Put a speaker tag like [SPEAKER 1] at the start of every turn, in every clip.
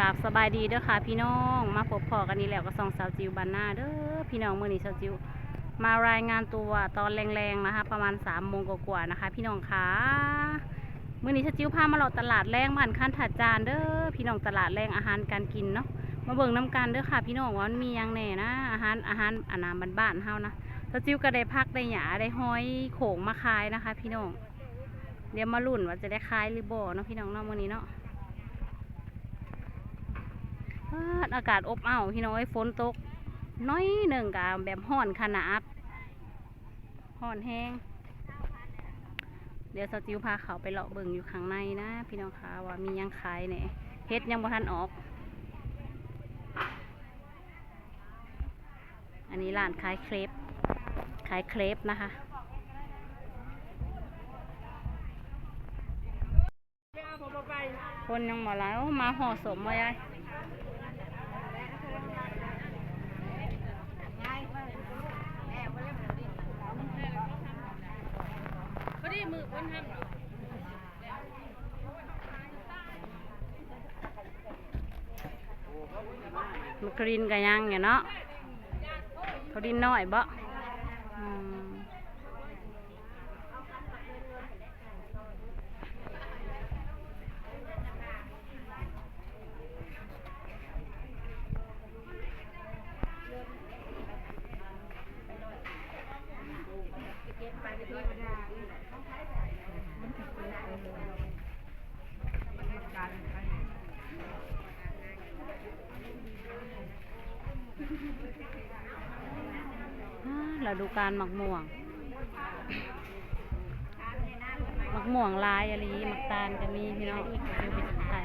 [SPEAKER 1] ราบสบายดีเด้อค่ะพี่น้องมาพบพอกันนี้แล้วก็ส่องสาวจิวบานหน้าเด้อพี่น้องมื้อนี้สาวจิวมารายงานตัวตอนแรงๆนะคะประมาณ3 โมงกว่าๆนะคะพี่น้องคะมื้อนี้สาวจิวพามาเลาะตลาดแรงบ้านคันถาจานเด้อพี่น้องตลาดแรงอาหารการกินเนาะมาเบิ่งน้ำกันเด้อค่ะพี่น้องว่ามันมียังแน่นะอาหารอันน้ำบ้านๆเฮานะสาวจิวก็ได้พักได้หยาได้ห้อยโข่งมาขายนะคะพี่น้องเดี๋ยวมาลุ้นว่าจะได้ขายหรือบ่เนาะพี่น้องเนาะมื้อนี้เนาะอากาศอบอ้าวพี่น้อยฝนตกน้อยหนึ่งกับแบบห้อนขนาดห้อนแห้งเดี๋ยวสจิวพาเขาไปเลาะเบิ่งอยู่ข้างในนะพี่น้องคะว่ามียังขายเนี่ยเฮ็ดยังบ่ทันออกอันนี้ร้านขายเครปนะคะคนยังบ่แล้วมาห่อสมมาไงมักรินกันยังเนาะเขาดินน้อยบ่เราดูการหมักม่วงลายอะไรหมักตาลจะมีพี่น้องเดี๋ยวไปขาย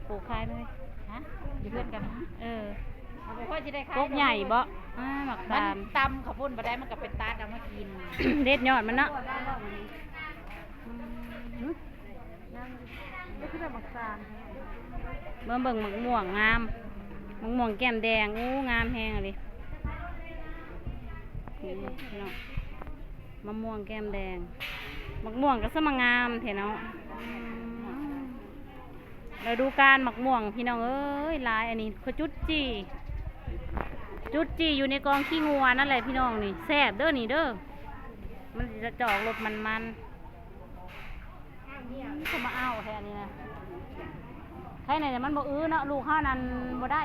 [SPEAKER 1] ปลูกขายเลยฮะอยู่เพื่อนกันกกใหญ่บ่หมักตาล
[SPEAKER 2] ตำข้าวปุ้นมาได้มันก็เป็นตาดเอามากิน
[SPEAKER 1] เด็ดยอดมันเนาะเบิ่งหมักม่วงงามหมักม่วงแก้มแดงอู้งามแห้งเลยพี่น้องมะม่วงแก้มแดงมะม่วงก็สมงามเถอะเนาะเราดูการมะม่วงพี่น้องเอ้ยลายอันนี้คือจุดจีอยู่ในกองขี้งัวนั่นแหละพี่น้องนี่แซ่บเด้อนี่เด้อมันจะจอกรสมันเขามาเอาแค่นี้นะใครไหนแต่มันบ่อื้อเนาะลูกข้านั้นบ่ได้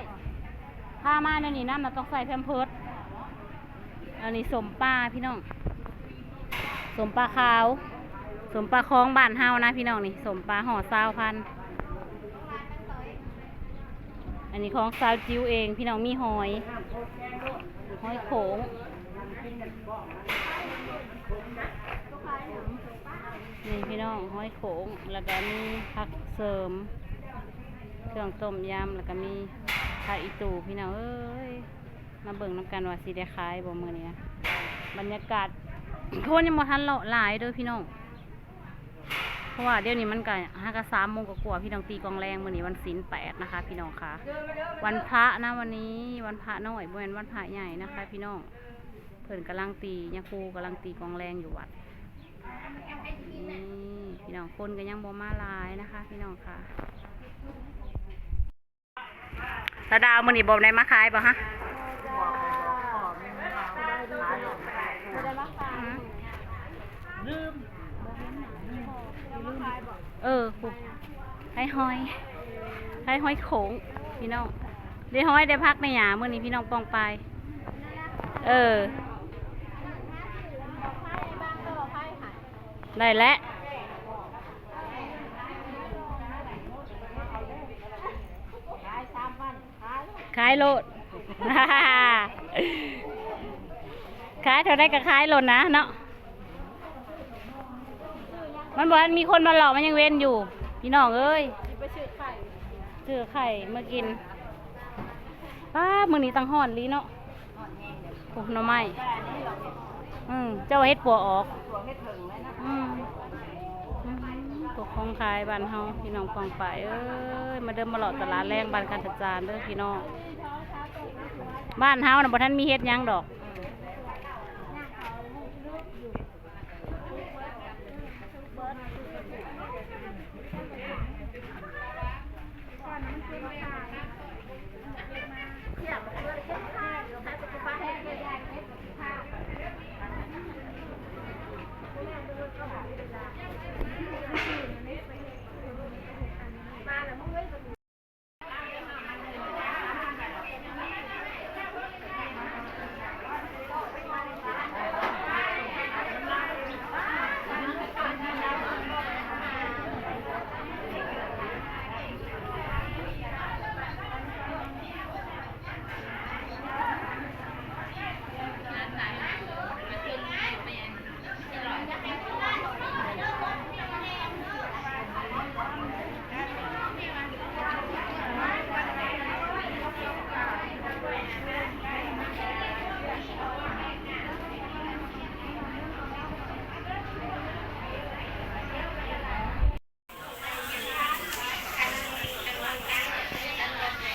[SPEAKER 1] พามาในนี่น้ำเราต้องใส่แพมเพิร์สอันนี้สมปลาพี่น้องสมปลาขาวสมปลาคลองบ้านเฮานะพี่น้องนี่สมปลาห่อ20,000อันนี้ของซาวจิวเองพี่น้องมีหอยโขงนี่พี่น้องหอยโขงแล้วก็มีผักเสริมเครื่องต้มยำแล้วก็มีผักอีตูพี่น้องเอ้ยมาเบิ่งน้ำกันว่าสิได้ขายบ่มื้อนี้นะบรรยากาศคนยังบ่ทันเลาะหลายเด้อพี่น้องเพราะว่าเดี๋ยวนี้มันก็3 โมงกว่าพี่น้องตีกองแรงมื้อนี้วันศีล8นะคะพี่น้องค่ะวันพระนะวันนี้วันพระน้อยบ่แม่นวันพระใหญ่นะคะพี่น้องเพิ่นกำลังตียาคูกำลังตีกองแรงอยู่วัดนี่พี่น้องคนก็ยังบ่มาหลายนะคะพี่น้องค่ะตาดาวมื้อนี้บ่ได้มาขายบ่ฮะให้ห้อยโขงพี่น้องได้ห้อยได้พักในหยาเมื่อนี้พี่น้องปองไปได้แล้วขายโลด ขายเท่าได้ก็ขายโลดนะเนาะมันบอกมีคนมาหลอกมันยังเว้นอยู่พี่น้องเอ้ยซื้อไข่มากินป้ามื้อนี้ตั้งห่อนลีเนาะโอ้หน่อไม้เจ้าเฮ็ดปัวออกพวกของขายบ้านเฮาพี่น้องปองไปเอ้ยมาเดินมาหลอดตลาดแรงบ้านกันจานเด้อพี่น้องบ้านเฮาน่ะบ่ทันมีเฮ็ดหยังดอก
[SPEAKER 2] เ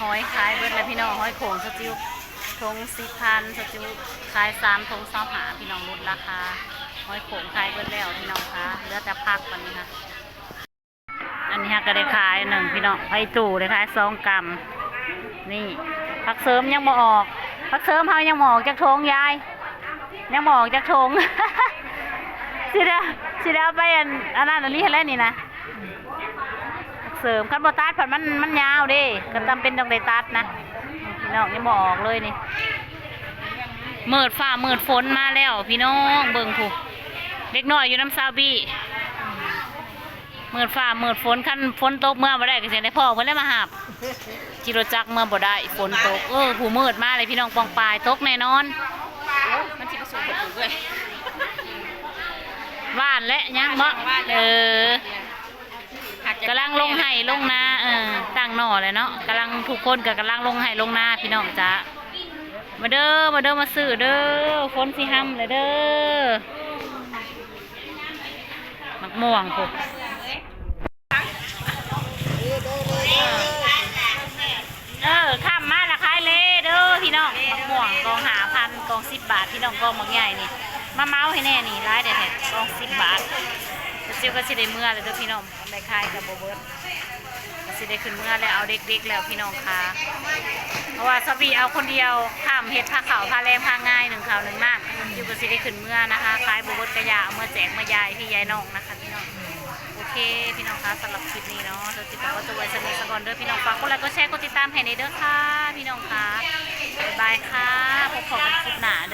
[SPEAKER 1] อยขายเบิดแล้วพี่น้องหอยโขงสจิวทง10,000สจิวขาย3ทง25พี่น้องลดราคาหอยโขงขายเบิดแล้วพี่น้องคะเหลือแต่ผักวันนี้ค่ะอันนี้ฮะก็ได้ขาย1พี่น้องไอตู่ได้ขาย2 กรัมนี่ผักเสริมยังบ่ออกผักเสริมเฮายังบ่ออกจากทงยายยังบ่ออกจากทง สิได้เอาไปอันนั้นอันนี้ให้แล้วนี่นะเสริมคันบ่ตัดผัดมันยาวเด้ก็จำเป็นต้องได้ตัดนะพี่น้องยังบ่ออกเลยนี่มืดฟ้ามืดฝนมาแล้วพี่น้องเบิ่งผู้เด็กน้อยอยู่น้ำซาวบี้มืดฟ้ามืดฝนคันฝนตกเมื่อบ่ได้ก็สิได้พ่อเพิ่นเลยมาหาบจิรจักรเมื่อบ่ได้ฝนตกผู้มืดมาเลยพี่น้องปองปลายตกแน่นอน
[SPEAKER 2] มันสิผสมกับปุ๋ยด้วย
[SPEAKER 1] ว่านและยังบ่กำลังลงไห้ลงนาตั้งหน่อเลยเนาะกำลังทุกคนก็กำลังลงไห้ลงนาพี่น้องจ้ามาเด้อมาซื้อเด้อฝนสิห้ำเลยเด้อมักม่วงปุ๊บข้ามมาละขายเลยเด้อพี่น้องมักม่วงกอง5,000กอง10 บาทพี่น้องกองมักใหญ่นี่มาเมาให้แน่นี่ร้ายเด็ดๆกอง10 บาทจิวก็สิได้เมื่อเลยเด้อพี่น้องได้ขายกับโบเบิร์ตก็สิได้ขึ้นเมื่อแล้วเอาเด็กๆแล้วพี่น้องค่ะเพราะว่าซาบีเอาคนเดียวข้ามเฮ็ดผ้าขาวผ้าแรงผ้าง่าย1 ขาว 1 มากจิวก็สิได้ขึ้นเมื่อนะคะขายโบเบิร์ตกระยาเอาเมื่อแจกเมื่อยายพี่ยายน้องนะคะพี่น้องโอเคพี่น้องคะสำหรับคลิปนี้เนาะเราจะบอกว่าตัวไว้สนิทสกอนเด้อพี่น้องฝากกดไลค์กดแชร์กดติดตามให้ในเด้อค่ะพี่น้องค่ะบ๊ายบายค่ะพบกันคลิปหน้าเด้อ